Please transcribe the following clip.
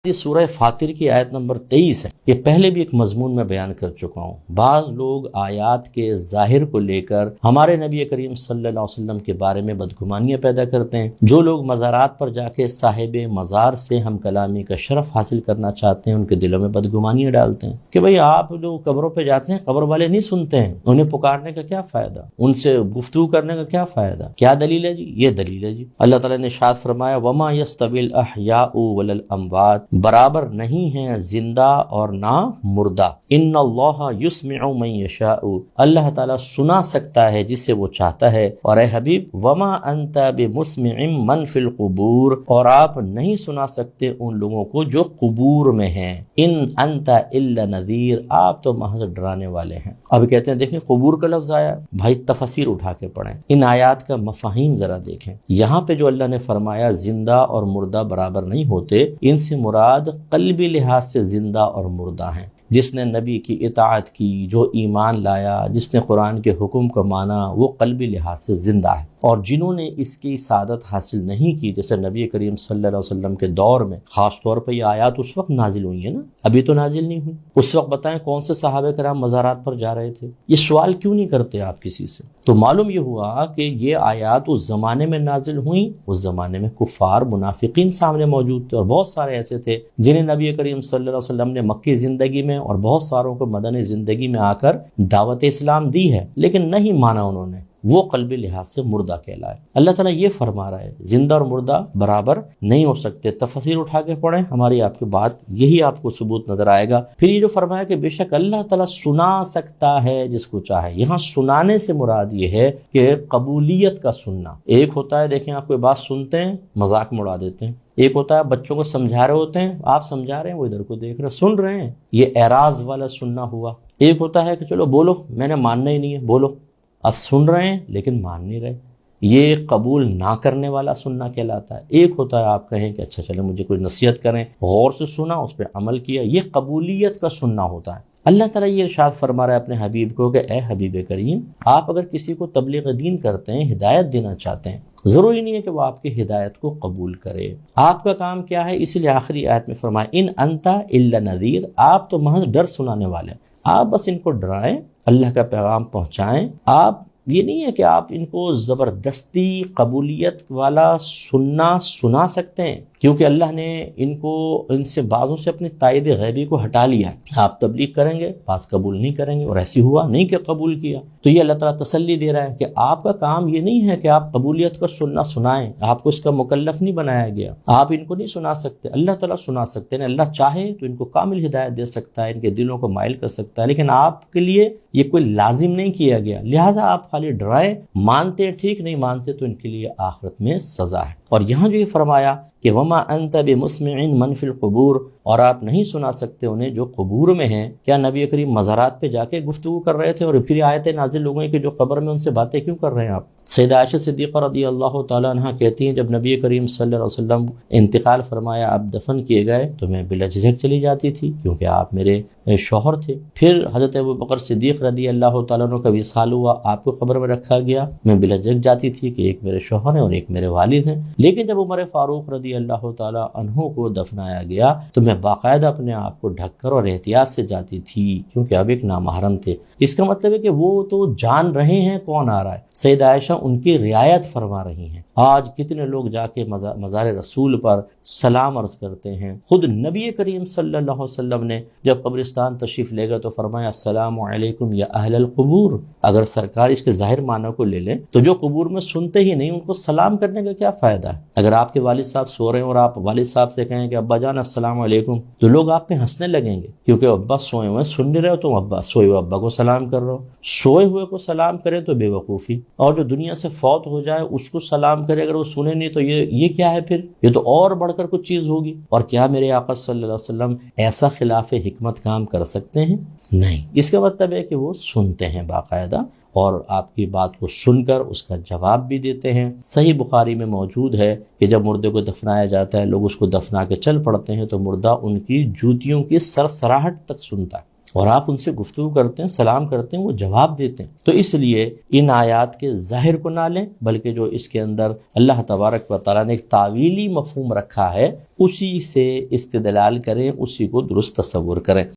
یہ سورہ فاطر کی آیت نمبر 23 ہے۔ یہ پہلے بھی ایک مضمون میں بیان کر چکا ہوں۔ بعض لوگ آیات کے ظاہر کو لے کر ہمارے نبی کریم صلی اللہ علیہ وسلم کے بارے میں بدگمانیاں پیدا کرتے ہیں۔ جو لوگ مزارات پر جا کے صاحب مزار سے ہم کلامی کا شرف حاصل کرنا چاہتے ہیں، ان کے دلوں میں بدگمانیاں ڈالتے ہیں کہ بھئی آپ جو قبروں پہ جاتے ہیں، قبر والے نہیں سنتے ہیں، انہیں پکارنے کا کیا فائدہ، ان سے گفتگو کرنے کا کیا فائدہ، کیا دلیل ہے جی؟ یہ دلیل ہے جی۔ اللہ تعالیٰ نے ارشاد فرمایا وما یستوی الاحیاء ولا الاموات، برابر نہیں ہیں زندہ اور نہ مردہ۔ ان اللہ یسمع من یشاء، اللہ تعالیٰ سنا سکتا ہے جسے وہ چاہتا ہے۔ اور اے حبیب وما انت بمسمع من فی القبور، اور آپ نہیں سنا سکتے ان لوگوں کو جو قبور میں ہیں۔ ان انت الا نذیر، آپ تو محض ڈرانے والے ہیں۔ اب کہتے ہیں دیکھیں قبور کا لفظ آیا، بھائی تفسیر اٹھا کے پڑھیں، ان آیات کا مفاہیم ذرا دیکھیں۔ یہاں پہ جو اللہ نے فرمایا زندہ اور مردہ برابر نہیں ہوتے، ان سے مراد قلبی لحاظ سے زندہ اور مردہ ہیں۔ جس نے نبی کی اطاعت کی، جو ایمان لایا، جس نے قرآن کے حکم کو مانا، وہ قلبی لحاظ سے زندہ ہے۔ اور جنہوں نے اس کی سعادت حاصل نہیں کی، جیسے نبی کریم صلی اللہ علیہ وسلم کے دور میں، خاص طور پہ یہ آیات اس وقت نازل ہوئی ہیں نا، ابھی تو نازل نہیں ہوئی۔ اس وقت بتائیں کون سے صحابہ کرام مزارات پر جا رہے تھے؟ یہ سوال کیوں نہیں کرتے آپ کسی سے؟ تو معلوم یہ ہوا کہ یہ آیات اس زمانے میں نازل ہوئیں، اس زمانے میں کفار منافقین سامنے موجود تھے، اور بہت سارے ایسے تھے جنہیں نبی کریم صلی اللہ علیہ وسلم نے مکی زندگی میں اور بہت ساروں کو مدنی زندگی میں آ کر دعوت اسلام دی ہے، لیکن نہیں مانا انہوں نے، وہ قلبی لحاظ سے مردہ کہلائے۔ اللہ تعالیٰ یہ فرما رہا ہے زندہ اور مردہ برابر نہیں ہو سکتے۔ تفسیر اٹھا کے پڑھیں، ہماری آپ کی بات یہی آپ کو ثبوت نظر آئے گا۔ پھر یہ جو فرمایا کہ بے شک اللہ تعالیٰ سنا سکتا ہے جس کو چاہے، یہاں سنانے سے مراد یہ ہے کہ قبولیت کا سننا۔ ایک ہوتا ہے دیکھیں آپ کوئی بات سنتے ہیں مذاق میں اڑا دیتے ہیں، ایک ہوتا ہے بچوں کو سمجھا رہے ہوتے ہیں، آپ سمجھا رہے ہیں وہ ادھر کو دیکھ رہے ہیں، سن رہے ہیں، یہ اعراض والا سننا ہوا۔ ایک ہوتا ہے کہ چلو بولو، میں نے ماننا ہی نہیں ہے، بولو، اب سن رہے ہیں لیکن مان نہیں رہے، یہ قبول نہ کرنے والا سننا کہلاتا ہے۔ ایک ہوتا ہے آپ کہیں کہ اچھا چلے مجھے کوئی نصیحت کریں، غور سے سنا، اس پہ عمل کیا، یہ قبولیت کا سننا ہوتا ہے۔ اللہ تعالیٰ یہ ارشاد فرما رہا ہے اپنے حبیب کو کہ اے حبیب کریم، آپ اگر کسی کو تبلیغ دین کرتے ہیں، ہدایت دینا چاہتے ہیں، ضروری نہیں ہے کہ وہ آپ کی ہدایت کو قبول کرے۔ آپ کا کام کیا ہے؟ اس لیے آخری آیت میں فرمایا ان انت الا نذیر، آپ تو محض ڈر سنانے والے ہیں، آپ بس ان کو ڈرائیں، اللہ کا پیغام پہنچائیں۔ آپ یہ نہیں ہے کہ آپ ان کو زبردستی قبولیت والا سننا سنا سکتے ہیں، کیونکہ اللہ نے ان سے بعضوں سے اپنی تائید غیبی کو ہٹا لیا ہے۔ آپ تبلیغ کریں گے، بعض قبول نہیں کریں گے، اور ایسی ہوا نہیں کہ قبول کیا۔ تو یہ اللہ تعالیٰ تسلی دے رہا ہے کہ آپ کا کام یہ نہیں ہے کہ آپ قبولیت کا سننا سنائیں، آپ کو اس کا مکلف نہیں بنایا گیا، آپ ان کو نہیں سنا سکتے، اللہ تعالیٰ سنا سکتے ہیں۔ اللہ چاہے تو ان کو کامل ہدایت دے سکتا ہے، ان کے دلوں کو مائل کر سکتا ہے، لیکن آپ کے لیے یہ کوئی لازم نہیں کیا گیا، لہٰذا آپ خالی ڈرائیں، مانتے ہیں ٹھیک، نہیں مانتے تو ان کے لیے آخرت میں سزا ہے۔ اور یہاں جو یہ فرمایا کہ وما انت بمسمع من فی القبور، اور آپ نہیں سنا سکتے انہیں جو قبور میں ہیں۔ کیا نبی کریم مزارات پہ جا کے گفتگو کر رہے تھے اور پھر آیتیں نازل ہو گئیں کہ جو قبر میں ان سے باتیں کیوں کر رہے ہیں آپ؟ سیدہ عائشہ صدیقہ رضی اللہ تعالیٰ عنہ کہتی ہیں جب نبی کریم صلی اللہ علیہ وسلم انتقال فرمایا، آپ دفن کیے گئے، تو میں بلا جھجک چلی جاتی تھی کیونکہ آپ میرے شوہر تھے۔ پھر حضرت ابوبکر صدیق رضی اللہ تعالیٰ عنہ کا وصال ہوا، آپ کو قبر میں رکھا گیا، میں بلا جھجک جاتی تھی کہ ایک میرے شوہر ہیں اور ایک میرے والد ہیں۔ لیکن جب عمر فاروق رضی اللہ تعالیٰ عنہ کو دفنایا گیا تو میں باقاعدہ اپنے آپ کو ڈھک کر اور احتیاط سے جاتی تھی، کیونکہ اب ایک نامحرم تھے۔ اس کا مطلب ہے کہ وہ تو جان رہے ہیں کون آ رہا ہے، سیدہ عائشہ ان کی رعایت فرما رہی ہیں۔ آج کتنے لوگ جا کے مزار رسول پر سلام عرض کرتے ہیں۔ خود نبی کریم صلی اللہ علیہ وسلم نے جب قبرستان تشریف لے گئے تو فرمایا السلام علیکم یا اہل القبور۔ اگر سرکار اس کے ظاہر معنی کو لے لیں تو جو قبور میں سنتے ہی نہیں، ان کو سلام کرنے کا کیا فائدہ ہے؟ اگر آپ کے والد صاحب سو رہے ہیں اور آپ والد صاحب سے کہیں کہ ابا جان السلام علیکم، تو لوگ آپ پہ ہنسنے لگیں گے، کیونکہ ابا سوئے ہوئے سن نہیں رہے ہو، تم ابا سوئے ہوئے ابا کو سلام کر رہے ہو۔ سوئے ہوئے کو سلام کرے تو بے وقوفی، اور جو دنیا سے فوت ہو جائے اس کو سلام کرے اگر وہ سنے نہیں تو یہ کیا ہے؟ پھر یہ تو اور بڑھ کر کچھ چیز ہوگی۔ اور کیا میرے آقا صلی اللہ علیہ وسلم ایسا خلاف حکمت کام کر سکتے ہیں؟ نہیں۔ اس کا مطلب ہے کہ وہ سنتے ہیں باقاعدہ، اور آپ کی بات کو سن کر اس کا جواب بھی دیتے ہیں۔ صحیح بخاری میں موجود ہے کہ جب مردے کو دفنایا جاتا ہے، لوگ اس کو دفنا کے چل پڑتے ہیں تو مردہ ان کی جوتیوں کی سرسراہٹ تک سنتا ہے۔ اور آپ ان سے گفتگو کرتے ہیں، سلام کرتے ہیں، وہ جواب دیتے ہیں۔ تو اس لیے ان آیات کے ظاہر کو نہ لیں، بلکہ جو اس کے اندر اللہ تبارک و تعالیٰ نے ایک تعویلی مفہوم رکھا ہے اسی سے استدلال کریں، اسی کو درست تصور کریں۔